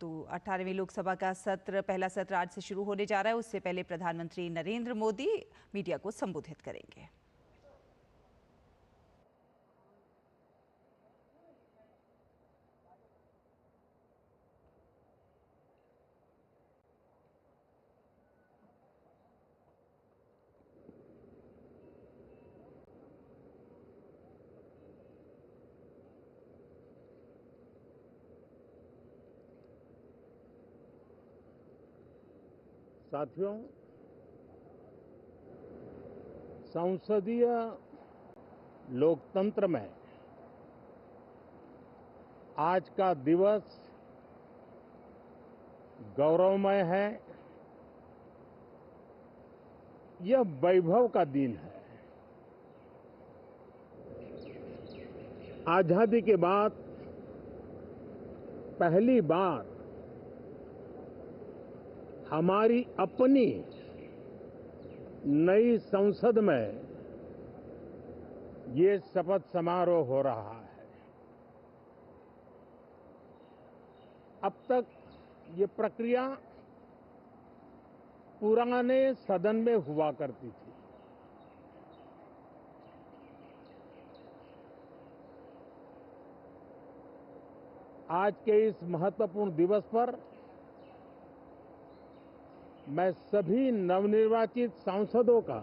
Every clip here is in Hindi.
तो 18वीं लोकसभा का पहला सत्र आज से शुरू होने जा रहा है। उससे पहले प्रधानमंत्री नरेंद्र मोदी मीडिया को संबोधित करेंगे। साथियों, संसदीय लोकतंत्र में आज का दिवस गौरवमय है। यह वैभव का दिन है। आजादी के बाद पहली बार हमारी अपनी नई संसद में ये शपथ समारोह हो रहा है। अब तक ये प्रक्रिया पुराने सदन में हुआ करती थी। आज के इस महत्वपूर्ण दिवस पर मैं सभी नवनिर्वाचित सांसदों का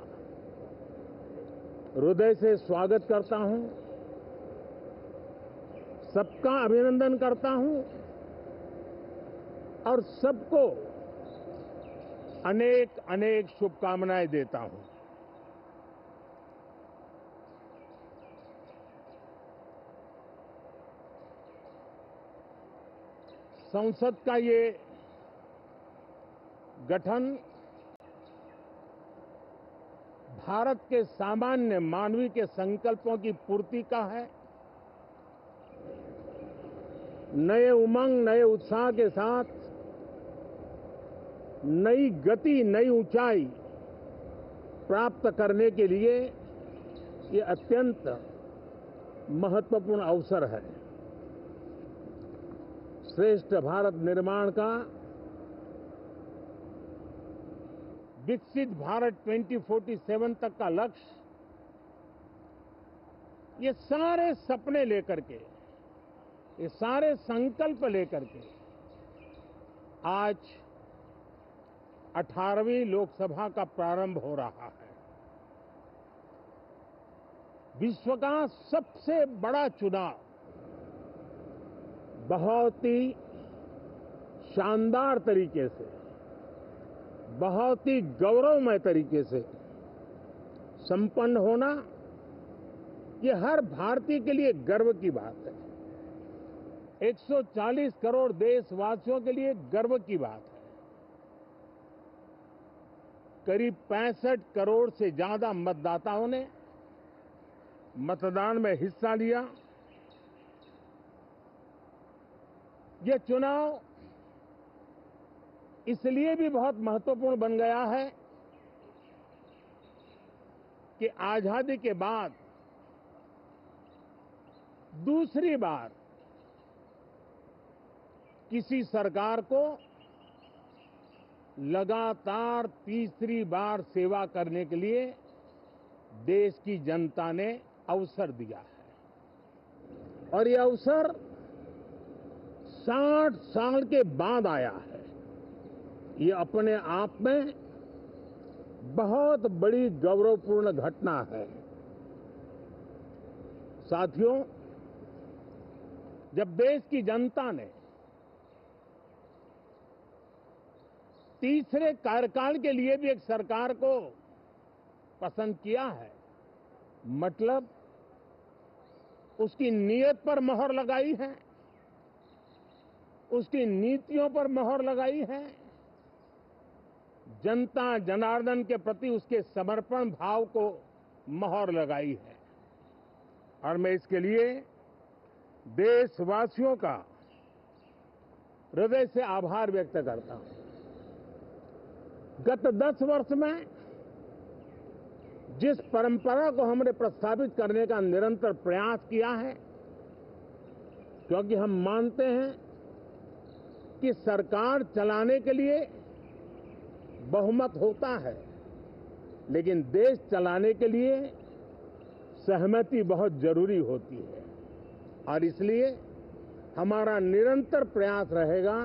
हृदय से स्वागत करता हूं, सबका अभिनंदन करता हूं और सबको अनेक अनेक शुभकामनाएं देता हूं। संसद का ये गठन भारत के सामान्य मानवीय के संकल्पों की पूर्ति का है। नए उमंग, नए उत्साह के साथ नई गति, नई ऊंचाई प्राप्त करने के लिए ये अत्यंत महत्वपूर्ण अवसर है। श्रेष्ठ भारत निर्माण का, विकसित भारत 2047 तक का लक्ष्य, ये सारे सपने लेकर के, ये सारे संकल्प लेकर के आज 18वीं लोकसभा का प्रारंभ हो रहा है। विश्व का सबसे बड़ा चुनाव बहुत ही शानदार तरीके से, बहुत ही गौरवमय तरीके से संपन्न होना, ये हर भारतीय के लिए गर्व की बात है। 140 करोड़ देशवासियों के लिए गर्व की बात है। करीब 65 करोड़ से ज्यादा मतदाताओं ने मतदान में हिस्सा लिया। यह चुनाव इसलिए भी बहुत महत्वपूर्ण बन गया है कि आजादी के बाद दूसरी बार किसी सरकार को लगातार तीसरी बार सेवा करने के लिए देश की जनता ने अवसर दिया है और यह अवसर 60 साल के बाद आया है। ये अपने आप में बहुत बड़ी गौरवपूर्ण घटना है। साथियों, जब देश की जनता ने तीसरे कार्यकाल के लिए भी एक सरकार को पसंद किया है, मतलब उसकी नीयत पर मोहर लगाई है, उसकी नीतियों पर मोहर लगाई है, जनता जनार्दन के प्रति उसके समर्पण भाव को मोहर लगाई है। और मैं इसके लिए देशवासियों का हृदय से आभार व्यक्त करता हूं। गत 10 वर्ष में जिस परंपरा को हमने प्रस्थापित करने का निरंतर प्रयास किया है, क्योंकि हम मानते हैं कि सरकार चलाने के लिए बहुमत होता है, लेकिन देश चलाने के लिए सहमति बहुत जरूरी होती है। और इसलिए हमारा निरंतर प्रयास रहेगा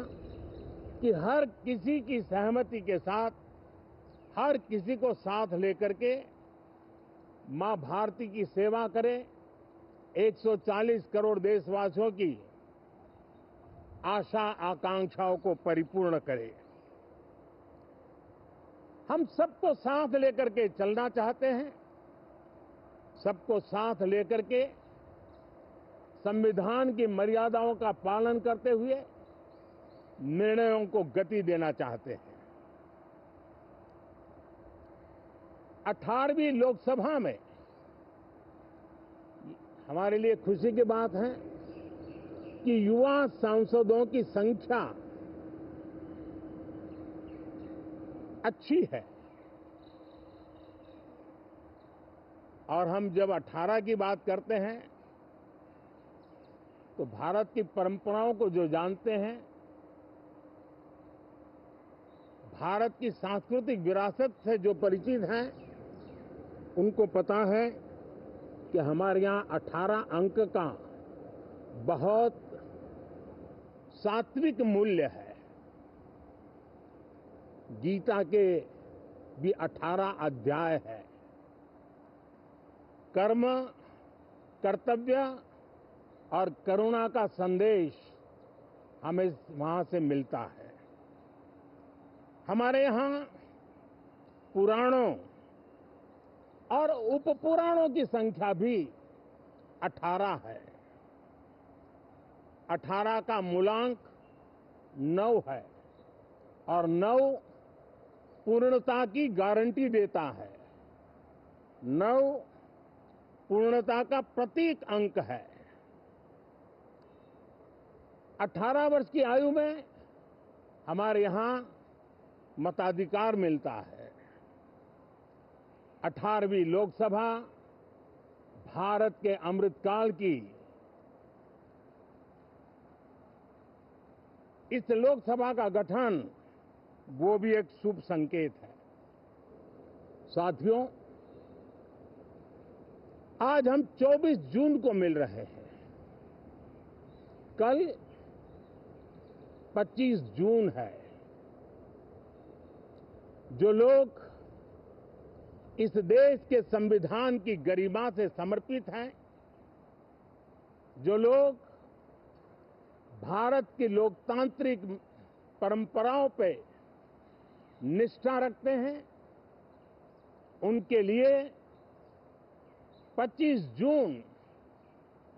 कि हर किसी की सहमति के साथ, हर किसी को साथ लेकर के मां भारती की सेवा करें, 140 करोड़ देशवासियों की आशा आकांक्षाओं को परिपूर्ण करें। हम सबको साथ लेकर के चलना चाहते हैं, सबको साथ लेकर के संविधान की मर्यादाओं का पालन करते हुए निर्णयों को गति देना चाहते हैं। 18वीं लोकसभा में हमारे लिए खुशी की बात है कि युवा सांसदों की संख्या अच्छी है। और हम जब 18 की बात करते हैं तो भारत की परंपराओं को जो जानते हैं, भारत की सांस्कृतिक विरासत से जो परिचित हैं, उनको पता है कि हमारे यहाँ 18 अंक का बहुत सात्विक मूल्य है। गीता के भी 18 अध्याय है। कर्म, कर्तव्य और करुणा का संदेश हमें वहां से मिलता है। हमारे यहाँ पुराणों और उपपुराणों की संख्या भी 18 है। 18 का मूलांक 9 है और 9 पूर्णता की गारंटी देता है। 9 पूर्णता का प्रतीक अंक है। 18 वर्ष की आयु में हमारे यहाँ मताधिकार मिलता है। 18वीं लोकसभा भारत के अमृतकाल की इस लोकसभा का गठन वो भी एक शुभ संकेत है। साथियों, आज हम 24 जून को मिल रहे हैं। कल 25 जून है। जो लोग इस देश के संविधान की गरिमा से समर्पित हैं, जो लोग भारत की लोकतांत्रिक परंपराओं पे निष्ठा रखते हैं, उनके लिए 25 जून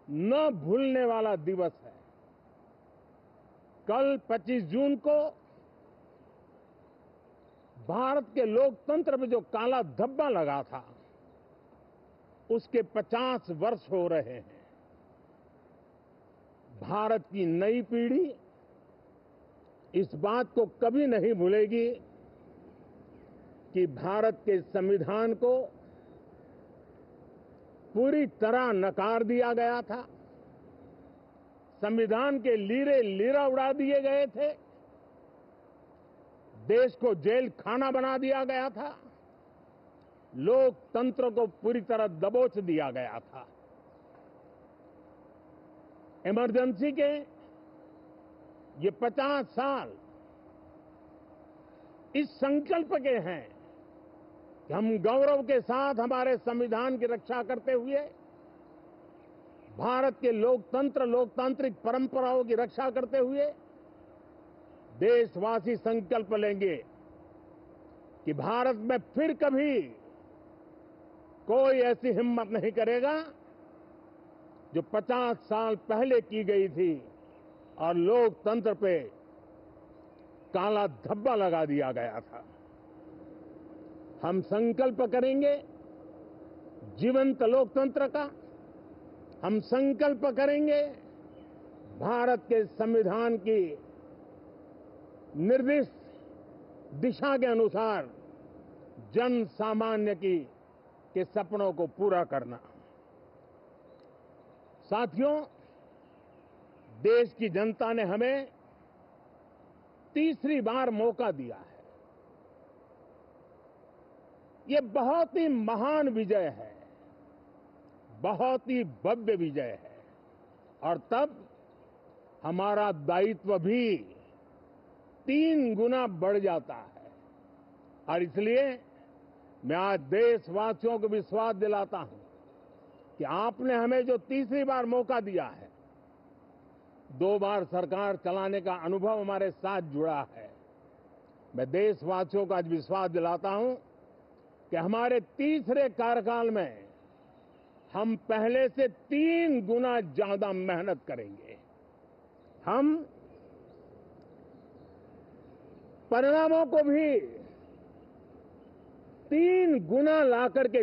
न भूलने वाला दिवस है। कल 25 जून को भारत के लोकतंत्र में जो काला धब्बा लगा था, उसके 50 वर्ष हो रहे हैं। भारत की नई पीढ़ी इस बात को कभी नहीं भूलेगी कि भारत के संविधान को पूरी तरह नकार दिया गया था। संविधान के लीरे लीरा उड़ा दिए गए थे। देश को जेल खाना बना दिया गया था। लोकतंत्र को पूरी तरह दबोच दिया गया था। इमरजेंसी के ये 50 साल इस संकल्प के हैं कि हम गौरव के साथ हमारे संविधान की रक्षा करते हुए भारत के लोकतंत्र, लोकतांत्रिक परंपराओं की रक्षा करते हुए देशवासी संकल्प लेंगे कि भारत में फिर कभी कोई ऐसी हिम्मत नहीं करेगा जो 50 साल पहले की गई थी और लोकतंत्र पे काला धब्बा लगा दिया गया था। हम संकल्प करेंगे जीवंत लोकतंत्र का। हम संकल्प करेंगे भारत के संविधान की निर्दिष्ट दिशा के अनुसार जन सामान्य के सपनों को पूरा करना। साथियों, देश की जनता ने हमें तीसरी बार मौका दिया है। ये बहुत ही महान विजय है, बहुत ही भव्य विजय है, और तब हमारा दायित्व भी 3 गुना बढ़ जाता है। और इसलिए मैं आज देशवासियों को विश्वास दिलाता हूं कि आपने हमें जो तीसरी बार मौका दिया है, 2 बार सरकार चलाने का अनुभव हमारे साथ जुड़ा है। मैं देशवासियों को आज विश्वास दिलाता हूं कि हमारे तीसरे कार्यकाल में हम पहले से 3 गुना ज्यादा मेहनत करेंगे। हम परिणामों को भी 3 गुना ला करके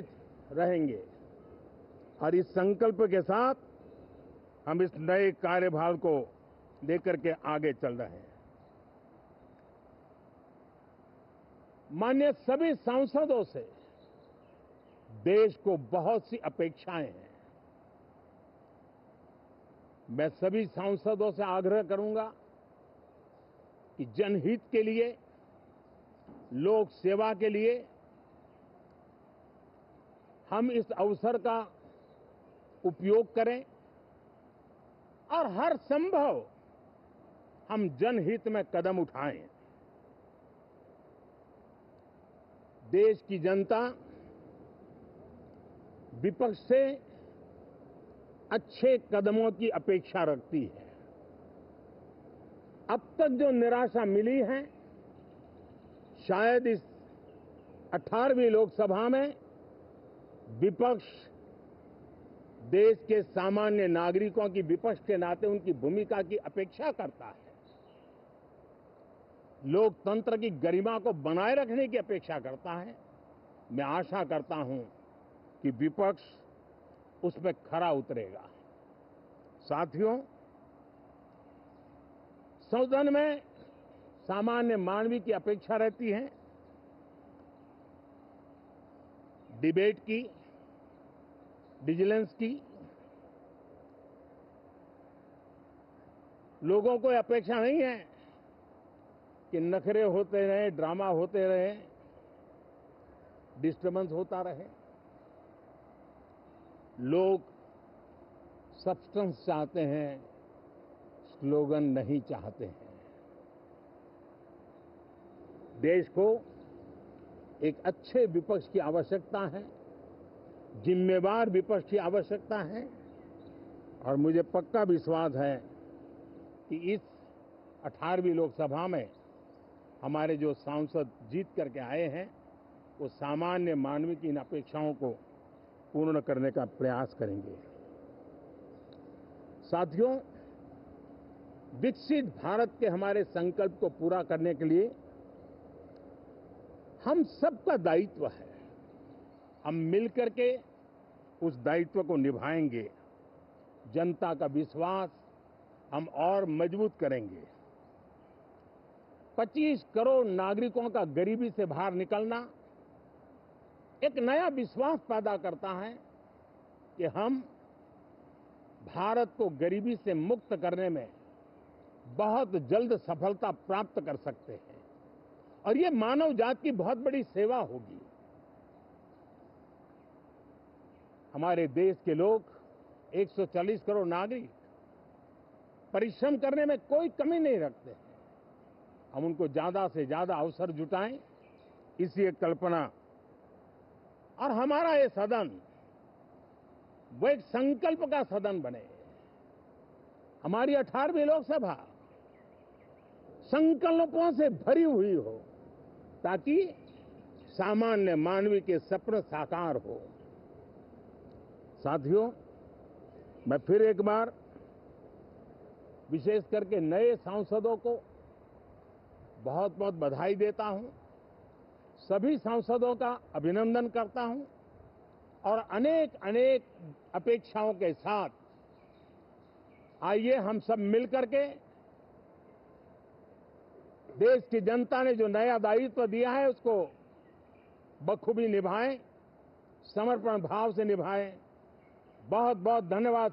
रहेंगे, और इस संकल्प के साथ हम इस नए कार्यभार को लेकर के आगे चल रहे हैं। माननीय सभी सांसदों से देश को बहुत सी अपेक्षाएं हैं। मैं सभी सांसदों से आग्रह करूंगा कि जनहित के लिए, लोक सेवा के लिए हम इस अवसर का उपयोग करें और हर संभव हम जनहित में कदम उठाएं। देश की जनता विपक्ष से अच्छे कदमों की अपेक्षा रखती है। अब तक जो निराशा मिली है, शायद इस 18वीं लोकसभा में विपक्ष देश के सामान्य नागरिकों की विपक्ष के नाते उनकी भूमिका की अपेक्षा करता है, लोकतंत्र की गरिमा को बनाए रखने की अपेक्षा करता है। मैं आशा करता हूं कि विपक्ष उसमें खरा उतरेगा। साथियों, सदन में सामान्य मानवीय की अपेक्षा रहती है डिबेट की, विजिलेंस की। लोगों को अपेक्षा नहीं है कि नखरे होते रहे, ड्रामा होते रहे, डिस्टर्बेंस होता रहे। लोग सब्सटेंस चाहते हैं, स्लोगन नहीं चाहते हैं। देश को एक अच्छे विपक्ष की आवश्यकता है, जिम्मेवार विपक्ष की आवश्यकता है, और मुझे पक्का विश्वास है कि इस 18वीं लोकसभा में हमारे जो सांसद जीत करके आए हैं, वो सामान्य मानवीय की इन अपेक्षाओं को पूर्ण करने का प्रयास करेंगे। साथियों, विकसित भारत के हमारे संकल्प को पूरा करने के लिए हम सबका दायित्व है। हम मिलकर के उस दायित्व को निभाएंगे। जनता का विश्वास हम और मजबूत करेंगे। 25 करोड़ नागरिकों का गरीबी से बाहर निकलना एक नया विश्वास पैदा करता है कि हम भारत को गरीबी से मुक्त करने में बहुत जल्द सफलता प्राप्त कर सकते हैं, और ये मानव जाति की बहुत बड़ी सेवा होगी। हमारे देश के लोग 140 करोड़ नागरिक परिश्रम करने में कोई कमी नहीं रखते हैं। हम उनको ज्यादा से ज्यादा अवसर जुटाएं, इसी एक कल्पना। और हमारा ये सदन वो एक संकल्प का सदन बने। हमारी 18वीं लोकसभा संकल्पों से भरी हुई हो, ताकि सामान्य मानवीय के सपने साकार हो। साथियों, मैं फिर एक बार विशेष करके नए सांसदों को बहुत बहुत बधाई देता हूं, सभी सांसदों का अभिनंदन करता हूं, और अनेक अनेक अपेक्षाओं के साथ आइए हम सब मिलकर के देश की जनता ने जो नया दायित्व दिया है उसको बखूबी निभाएं, समर्पण भाव से निभाएं। बहुत बहुत धन्यवाद।